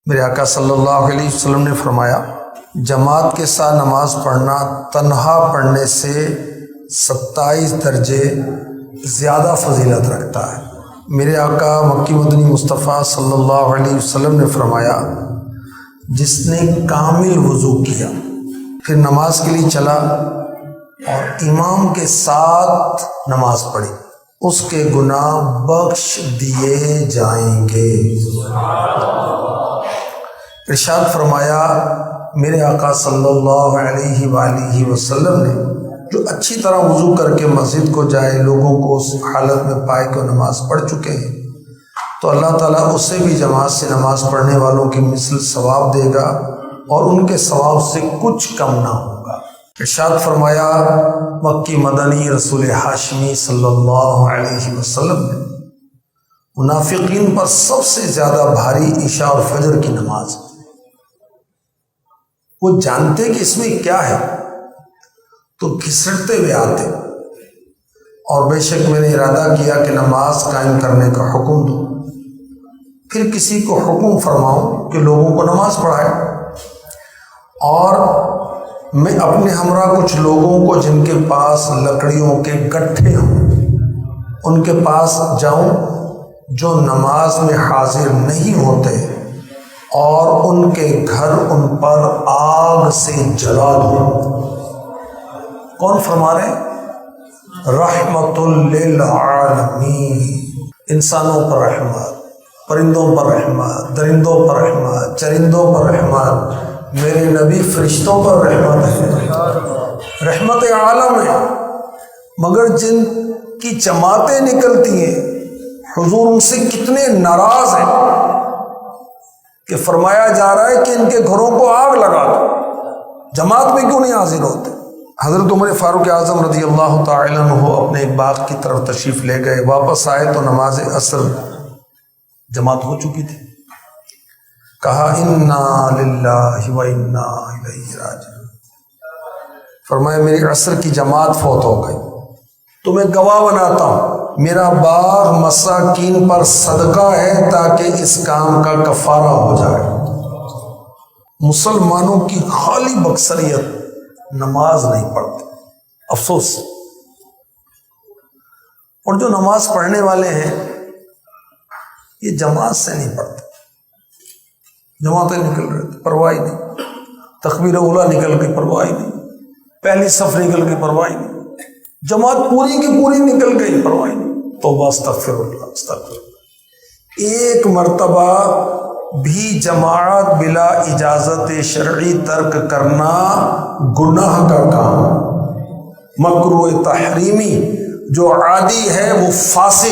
میرے آقا صلی اللہ علیہ وسلم نے فرمایا، جماعت کے ساتھ نماز پڑھنا تنہا پڑھنے سے 27 درجے زیادہ فضیلت رکھتا ہے۔ میرے آقا مکی مدنی مصطفیٰ صلی اللہ علیہ وسلم نے فرمایا، جس نے کامل وضو کیا پھر نماز کے لیے چلا اور امام کے ساتھ نماز پڑھی، اس کے گناہ بخش دیے جائیں گے۔ ارشاد فرمایا میرے آقا صلی اللہ علیہ وآلہ وسلم نے، جو اچھی طرح وضو کر کے مسجد کو جائے، لوگوں کو اس حالت میں پائے کہ نماز پڑھ چکے ہیں، تو اللہ تعالیٰ اسے بھی جماعت سے نماز پڑھنے والوں کی مثل ثواب دے گا اور ان کے ثواب سے کچھ کم نہ ہوگا۔ ارشاد فرمایا مکی مدنی رسول ہاشمی صلی اللہ علیہ وسلم نے، منافقین پر سب سے زیادہ بھاری عشاء اور فجر کی نماز۔ وہ جانتے کہ اس میں کیا ہے تو گھسٹتے ہوئے آتے، اور بے شک میں نے ارادہ کیا کہ نماز قائم کرنے کا حکم دوں، پھر کسی کو حکم فرماؤں کہ لوگوں کو نماز پڑھائے، اور میں اپنے ہمراہ کچھ لوگوں کو جن کے پاس لکڑیوں کے گٹھے ہوں ان کے پاس جاؤں جو نماز میں حاضر نہیں ہوتے، اور ان کے گھر ان پر آگ سے جلا دوں۔ کون فرما رہے ہیں؟ رحمت للعالمین، انسانوں پر رحمت، پرندوں پر رحمت، درندوں پر رحمت، چرندوں پر رحمت، میرے نبی فرشتوں پر رحمت ہے، رحمت عالم ہے۔ مگر جن کی جماعتیں نکلتی ہیں، حضور ان سے کتنے ناراض ہیں کہ فرمایا جا رہا ہے کہ ان کے گھروں کو آگ لگا دو، جماعت میں کیوں نہیں حاضر ہوتے؟ حضرت عمر فاروق اعظم رضی اللہ تعالی عنہ اپنے ایک باغ کی طرف تشریف لے گئے، واپس آئے تو نماز عصر جماعت ہو چکی تھی۔ کہا انا للہ و انا الیہ راجعون، فرمایا میری عصر کی جماعت فوت ہو گئی، تو میں گواہ بناتا ہوں میرا باغ مساکین پر صدقہ ہے تاکہ اس کام کا کفارہ ہو جائے۔ مسلمانوں کی غالب اکثریت نماز نہیں پڑھتے، افسوس۔ اور جو نماز پڑھنے والے ہیں یہ جماعت سے نہیں پڑھتے، جماعتیں نکل رہے تھے، پرواہ نہیں، تکبیر اولیٰ نکل گئی، پرواہ نہیں، پہلی صف نکل گئی، پرواہ نہیں، جماعت پوری کی پوری نکل گئی، پرواہ نہیں۔ توبہ استغفر اللہ استغفر اللہ۔ ایک مرتبہ بھی جماعت بلا اجازت شرعی ترک کرنا گناہ کا کام، مکروہ تحریمی، جو عادی ہے وہ فاسق